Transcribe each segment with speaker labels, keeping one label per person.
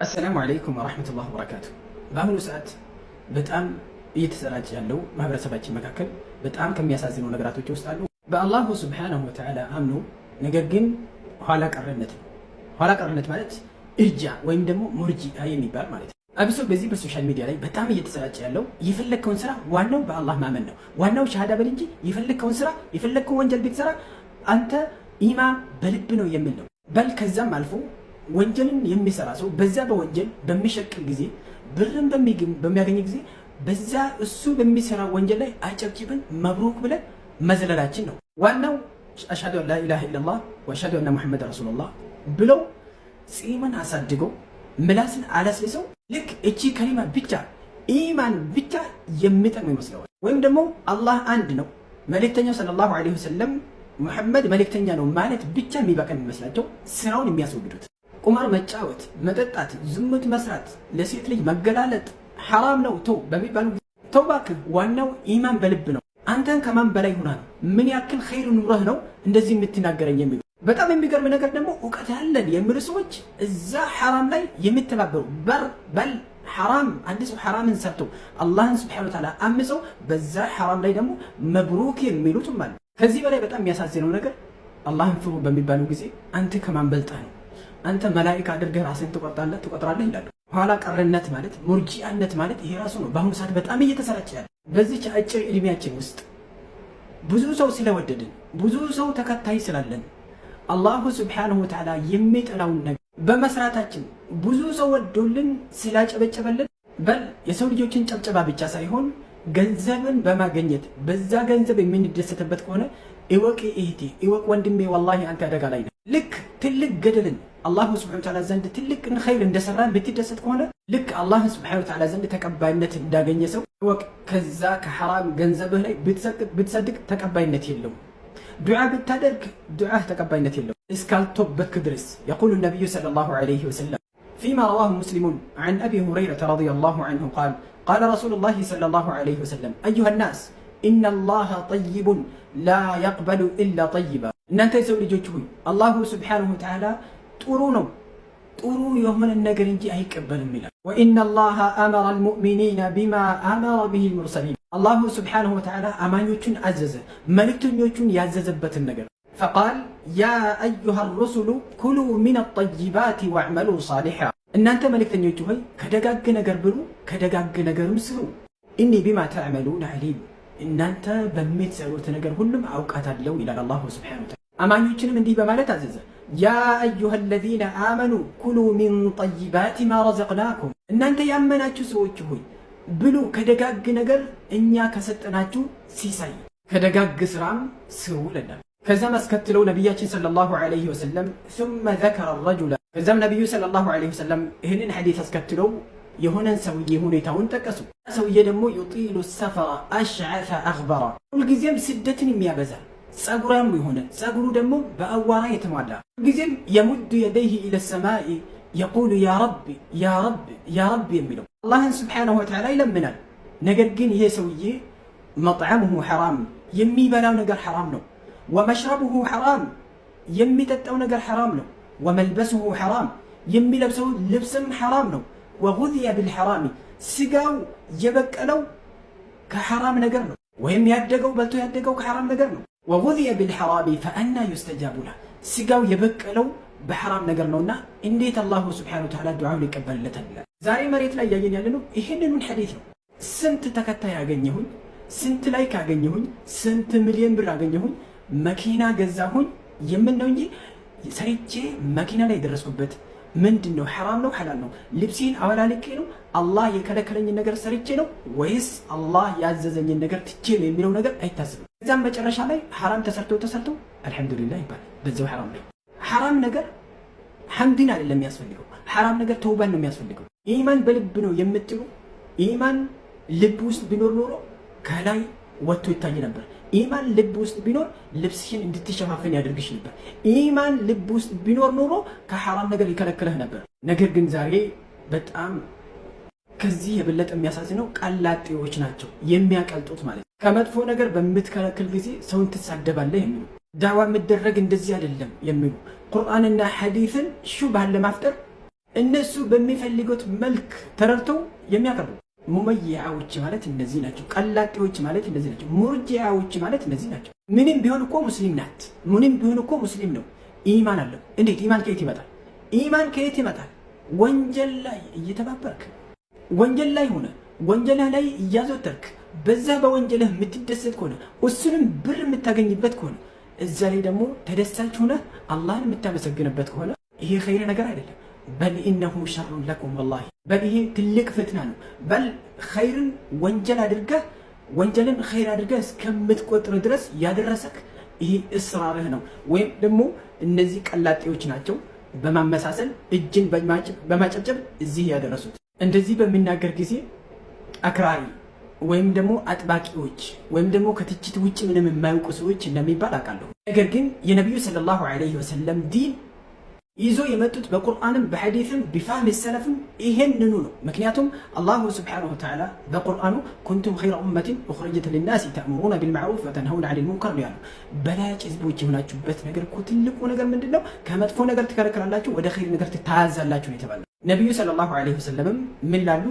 Speaker 1: አሰላሙ አለይኩም ወራህመቱላሂ ወበረካቱ። በአሁኑ ሰዓት በጣም እየተሰራጨ ያለው ማህበረሰባችን መካከል በጣም ከሚያሳዝኑ ነገራቶች ውስጥ አሉ በአላሁ ሱብሓነሁ ወተዓላ አምኖ ነገር ግን ኋላ ቀርነት ነው። ኋላ ቀርነት ማለት እርጃ ወይም ደግሞ ሙርጂአ የሚባል ማለት ነው። አብሶ በዚህ በሶሻል ሚዲያ ላይ በጣም እየተሰራጨ ያለው የፈለግከውን ስራ ዋናው በአላህ ማመን ነው። ዋናው ሸሃዳ በል እንጂ የፈለግከውን ስራ የፈለግከውን ወንጀል ብትሰራ አንተ ኢማን በልብ ነው የሚል ነው። በል ከዛም አልፎ ወንጀልን የሚሰራ ሰው በዛ በወንጀል በሚሸቅል ጊዜ ብርን በሚያገኝ ጊዜ በዛ እሱ በሚሰራ ወንጀል ላይ አጨብጭበን መብሩክ ብለን መዝለላችን ነው። ዋናው አሽሀዱ አን ላ ኢላሃ ኢለላህ ወአሽሀዱ አነ ሙሐመድ ረሱሉላህ ብለው ጺምን አሳድገው ምላስን አላስልሰው ልክ እቺ ከሊማ ብቻ ኢማን ብቻ የሚጠቅም ይመስለዋል። ወይም ደግሞ አላህ አንድ ነው፣ መልእክተኛው ሰለላሁ ዐለይሂ ወሰለም ሙሐመድ መልእክተኛ ነው ማለት ብቻ የሚበቃ የሚመስላቸው ስራውን የሚያስወግዱት ቁማር መጫወት፣ መጠጣት፣ ዝሙት መስራት፣ ለሴት ልጅ መገላለጥ ሐራም ነው ተው በሚባሉ ተው እባክህ። ዋናው ኢማን በልብ ነው። አንተን ከማን በላይ ሆና ነው ምን ያክል ኸይር ኑረህ ነው እንደዚህ የምትናገረኝ የሚሉ በጣም የሚገርም ነገር ደግሞ እውቀት ያለን የሚሉ ሰዎች እዛ ሐራም ላይ የሚተባበሩ በል ሐራም አንድ ሰው ሐራምን ሰርቶ አላህን ሱብሓነሁ ወተዓላ አምፀው በዛ ሐራም ላይ ደግሞ መብሩክ የሚሉትም አሉ። ከዚህ በላይ በጣም የሚያሳዝነው ነገር አላህን ፍሩ በሚባሉ ጊዜ አንተ ከማን በልጠህ ነው አንተ መላኢካ አድርገህ ራስን ትቆጥራለህ ይላሉ። ኋላ ቀርነት ማለት ሙርጂአነት ማለት ይሄ ራሱ ነው። በአሁኑ ሰዓት በጣም እየተሰራጨ ያለ በዚች አጭር እድሜያችን ውስጥ ብዙ ሰው ስለወደድን ብዙ ሰው ተከታይ ስላለን አላሁ ሱብሓነሁ ወተዓላ የሚጠላውን ነገር በመስራታችን ብዙ ሰው ወዶልን ስላጨበጨበልን በል የሰው ልጆችን ጨብጨባ ብቻ ሳይሆን ገንዘብን በማገኘት በዛ ገንዘብ የምንደሰትበት ከሆነ እወቅ እህቴ እወቅ ወንድሜ ወላሂ አንተ አደጋ ላይ ነህ። ልክ ትልቅ ገደልን አላሁ ሱብሓነሁ ወተዓላ ዘንድ ትልቅን ኸይር እንደሰራን ብትደሰት ከሆነ ልክ አላህ ሱብሓነሁ ወተዓላ ዘንድ ተቀባይነት እንዳገኘ ሰው እወቅ። ከዛ ከሐራም ገንዘብህ ላይ ብትሰድቅ ተቀባይነት የለውም። ዱዓ ብታደርግ ዱዓህ ተቀባይነት የለውም እስካልተውበትክ ድረስ። የቁሉ ነቢዩ ሰለላሁ ዐለይሂ ወሰለም ፊማ ረዋሁ ሙስሊሙን ዐን አቢ ሁረይረተ ረዲየላሁ ዐንሁ ቃል ቃለ ረሱሉላሂ ሰለላሁ ዐለይሂ ወሰለም አዩሃ ናስ ኢነላሃ ጠይቡን ላ የቅበሉ ኢላ ጠይባ። እናንተ የሰው ልጆች ሆይ አላሁ ሱብሓነሁ ወተዓላ ጥሩ ነው ጥሩ የሆነ ነገር እንጂ አይቀበልም ይላል። ወኢነላሃ አመረ አልሙእሚኒነ ቢማ አመረ ቢሂ አልሙርሰሊን። አላሁ ሱብሓነሁ ወተዓላ አማኞቹን አዘዘ መልእክተኞቹን ያዘዘበትን ነገር ፈቃል ያ አዩሃ ሩሱሉ ኩሉ ሚነ ጠይባት ወዕመሉ ሳሊሓ። እናንተ መልእክተኞቹ ሆይ ከደጋግ ነገር ብሉ ከደጋግ ነገርም ስሩ። ኢኒ ቢማ ተዕመሉን ዓሊም። እናንተ በምትሰሩት ነገር ሁሉም አውቃታለሁ ይላል አላሁ ሱብሓነሁ ወተዓላ። አማኞችንም እንዲህ በማለት አዘዘ ያ አዩሃ አለዚነ አመኑ ኩሉ ሚን ጠይባት ማ ረዘቅናኩም። እናንተ ያመናችሁ ሰዎች ሆይ ብሉ ከደጋግ ነገር እኛ ከሰጠናችሁ ሲሳይ ከደጋግ ስራም ስሩ ይለናል። ከዛም አስከትለው ነቢያችን ሰለላሁ ዐለይሂ ወሰለም ثم ذكر الرجل። ከዛም ነቢዩ ሰለላሁ ዐለይሂ ወሰለም ይህንን ሐዲስ አስከትለው የሆነን ሰውዬ ሁኔታውን ጠቀሱ። ሰውዬ ደግሞ ዩጢሉ ሰፈራ አሽዐፈ አግበራ፣ ሁልጊዜም ስደትን የሚያበዛ ጸጉራም የሆነ ጸጉሩ ደግሞ በአዋራ የተሟላ ሁልጊዜም የሙዱ የደይህ ኢለ ሰማኢ የቁሉ ያ ረቢ ያ ረቢ ያ ረቢ የሚለው አላህን ሱብሓነሁ ወተዓላ ይለምናል። ነገር ግን ይሄ ሰውዬ መጥዐሙሁ ሐራም የሚበላው ነገር ሐራም ነው። ወመሽረቡሁ ሐራም የሚጠጣው ነገር ሐራም ነው። ወመልበሱሁ ሐራም የሚለብሰው ልብስም ሐራም ነው። ወጉዚየ ቢልሐራሚ ስጋው የበቀለው ከሐራም ነገር ነው። ወይም ያደገው በልቶ ያደገው ከሐራም ነገር ነው። ወጉዚየ ቢልሐራሚ ፈአና ዩስተጃቡ ለህ ስጋው የበቀለው በሐራም ነገር ነውና እንዴት አላሁ ሱብሓነሁ ወተዓላ ዱዓውን ይቀበልለታል? ዛሬ መሬት ላይ እያየን ያለነው ይህንኑን ሐዲስ ነው። ስንት ተከታይ አገኘሁኝ፣ ስንት ላይክ አገኘሁኝ፣ ስንት ሚሊዮን ብር አገኘሁኝ፣ መኪና ገዛሁኝ የምን ነው እንጂ ሰርቼ መኪና ላይ የደረስኩበት ምንድን ነው? ሐራም ነው ሐላል ነው? ልብሴን አወላልቄ ነው? አላህ የከለከለኝን ነገር ሰርቼ ነው ወይስ አላህ ያዘዘኝን ነገር ትቼ ነው የሚለው ነገር አይታስብም። እዛም መጨረሻ ላይ ሐራም ተሰርቶ አልሐምዱሊላህ ይባላል። በዛው ሐራም ነው። ሐራም ነገር ሐምድን አይደለም የሚያስፈልገው፣ ሐራም ነገር ተውባን ነው የሚያስፈልገው። ኢማን በልብ ነው የምትሉ ኢማን ልብ ውስጥ ቢኖር ኖሮ ከላይ ወጥቶ ይታይ ነበር። ኢማን ልብ ውስጥ ቢኖር ልብስሽን እንድትሸፋፈን ያደርግሽ ነበር። ኢማን ልብ ውስጥ ቢኖር ኖሮ ከሐራም ነገር ይከለክልህ ነበር። ነገር ግን ዛሬ በጣም ከዚህ የበለጠ የሚያሳዝነው ቀላጤዎች ናቸው የሚያቀልጡት ማለት ነው። ከመጥፎ ነገር በምትከለክል ጊዜ ሰውን ትሳደባለህ የሚሉ ዳዋ የምትደረግ እንደዚህ አይደለም የሚሉ ቁርአንና ሐዲስን ሹብሃን ለማፍጠር እነሱ በሚፈልጉት መልክ ተረድተው የሚያቀርቡ ሙመይዓዎች ማለት እነዚህ ናቸው። ቀላጤዎች ማለት እነዚህ ናቸው። ሙርጂዓዎች ማለት እነዚህ ናቸው። ምንም ቢሆን እኮ ሙስሊም ናት፣ ምንም ቢሆን እኮ ሙስሊም ነው፣ ኢማን አለው። እንዴት ኢማን ከየት ይመጣል? ኢማን ከየት ይመጣል? ወንጀል ላይ እየተባበርክ ወንጀል ላይ ሆነ ወንጀልህ ላይ እያዘወተርክ በዛ በወንጀልህ የምትደሰት ከሆነ እሱንም ብር የምታገኝበት ከሆነ እዛ ላይ ደግሞ ተደሳች ሆነ አላህን የምታመሰግንበት ከሆነ ይሄ ኸይር ነገር አይደለም። በል ኢነሁ ሸሩን ለኩም ወላሂ፣ በል ይሄ ትልቅ ፍትና ነው። በል ኸይርን ወንጀል አድርገህ ወንጀልን ኸይር አድርገህ እስከምትቆጥር ድረስ ያደረሰክ ይሄ እስራርህ ነው። ወይም ደግሞ እነዚህ ቀላጤዎች ናቸው በማመሳሰል እጅን በማጨብጨብ እዚህ ያደረሱት። እንደዚህ በሚናገር ጊዜ አክራሪ ወይም ደግሞ አጥባቂዎች ወይም ደግሞ ከትችት ውጭ ምንም የማያውቁ ሰዎች እንደሚባል አውቃለሁ። ነገር ግን የነቢዩ ሰለላሁ ዐለይሂ ወሰለም ዲን ይዞ የመጡት በቁርአንም በሐዲስም ቢፋህም ሰለፍም ይሄንኑ ነው። ምክንያቱም አላሁ ስብሓነሁ ወተዓላ በቁርአኑ ኩንቱም ኸይረ ኡመቲን ኡኽሪጀት ሊናሲ ተእሙሩነ ቢልማዕሩፍ ወተንሀውነ ዐኒል ሙንከር ነው ያለው። በላጭ ህዝቦች የሆናችሁበት ነገር እኮ ትልቁ ነገር ምንድን ነው? ከመጥፎ ነገር ትከለክላላችሁ፣ ወደ ኸይር ነገር ትታዛላችሁ ነው የተባለው። ነቢዩ ሰለላሁ ዐለይሂ ወሰለምም ምን ላሉ?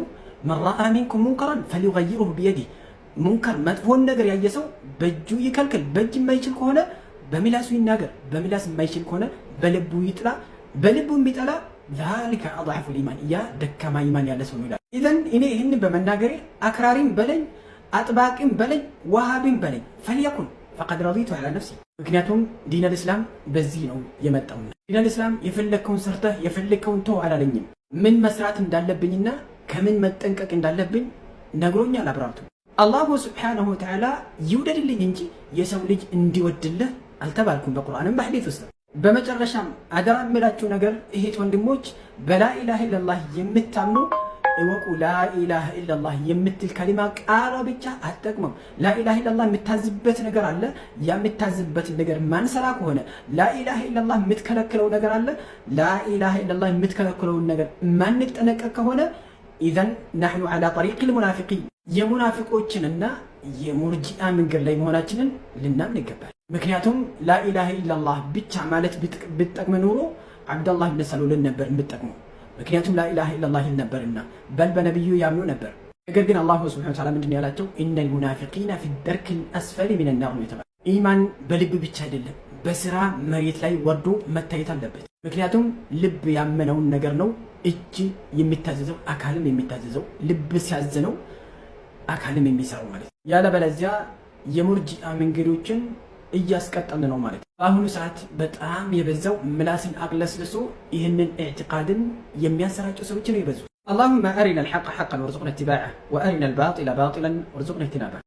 Speaker 1: መን ረአ ሚንኩም ሙንከራን ፈሊዩገይሩሁ ቢየዲህ፣ ሙንከር መጥፎን ነገር ያየ ሰው በእጁ ይከልክል። በእጅ የማይችል ከሆነ በምላሱ ይናገር፣ በምላስ የማይችል ከሆነ በልቡ ይጥላ። በልቡ ቢጠላ ዛሊከ አድዐፉ ልኢማን፣ ያ ደካማ ኢማን ያለ ሰው ነው ይላል። ኢዘን እኔ ይህንን በመናገሬ አክራሪም በለኝ አጥባቂም በለኝ ዋሃቢም በለኝ ፈልየኩን ፈቀድ ረዲቱ ዐላ ነፍሲ። ምክንያቱም ዲን አልእስላም በዚህ ነው የመጣው። ዲን አልእስላም የፈለግከውን ሰርተህ የፈለግከውን ተው አላለኝም። ምን መስራት እንዳለብኝና ከምን መጠንቀቅ እንዳለብኝ ነግሮኛል አብራርቱ። አላሁ ስብሓነሁ ወተዓላ ይውደድልኝ እንጂ የሰው ልጅ እንዲወድልህ አልተባልኩም በቁርአንም በሐዲስ ውስጥ። በመጨረሻም አደራ የምላችሁ ነገር እህት ወንድሞች፣ በላኢላሃ ኢለላህ የምታምኑ እወቁ። ላኢላሃ ኢለላህ የምትል ከሊማ ቃሏ ብቻ አትጠቅመም። ላኢላሃ ኢለላህ የምታዝበት ነገር አለ። ያ የምታዝበትን ነገር ማንሰራ ከሆነ ላኢላሃ ኢለላህ የምትከለክለው ነገር አለ። ላኢላሃ ኢለላህ የምትከለክለውን ነገር ማንጠነቀቅ ከሆነ ኢዘን ናሕኑ ዐላ ጠሪቂል ሙናፊቂን፣ የሙናፊቆችንና የሙርጂአ መንገድ ላይ መሆናችንን ልናምን ይገባል። ምክንያቱም ላኢላሃ ኢለላህ ብቻ ማለት ብትጠቅም ኖሮ አብደላህ ብን ሰሉልን ነበር የምትጠቅመው። ምክንያቱም ላኢላሃ ኢለላህ ይል ነበርና፣ በል በነቢዩ ያምኑ ነበር። ነገር ግን አላሁ ሱብሓነሁ ወተዓላ ምንድን ነው ያላቸው? ኢነል ሙናፊቂነ ፊ ደርኪል አስፈሊ ሚነ ናር ነው የተባለው። ኢማን በልብ ብቻ አይደለም፣ በስራ መሬት ላይ ወርዶ መታየት አለበት። ምክንያቱም ልብ ያመነውን ነገር ነው እጅ የሚታዘዘው፣ አካልም የሚታዘዘው። ልብ ሲያዘነው አካልም የሚሰራው ማለት ነው። ያለበለዚያ የሙርጂአ መንገዶችን እያስቀጠልን ነው ማለት ነው። በአሁኑ ሰዓት በጣም የበዛው ምላስን አቅለስልሶ ይህንን ኢዕቲቃድን የሚያሰራጩ ሰዎች ነው የበዙ። አላሁመ አሪና አልሐቀ ሐቀን ወርዙቅና ኢትባዐህ ወአሪና አልባጢለ ባጢለን ወርዙቅና ኢጅቲናበህ።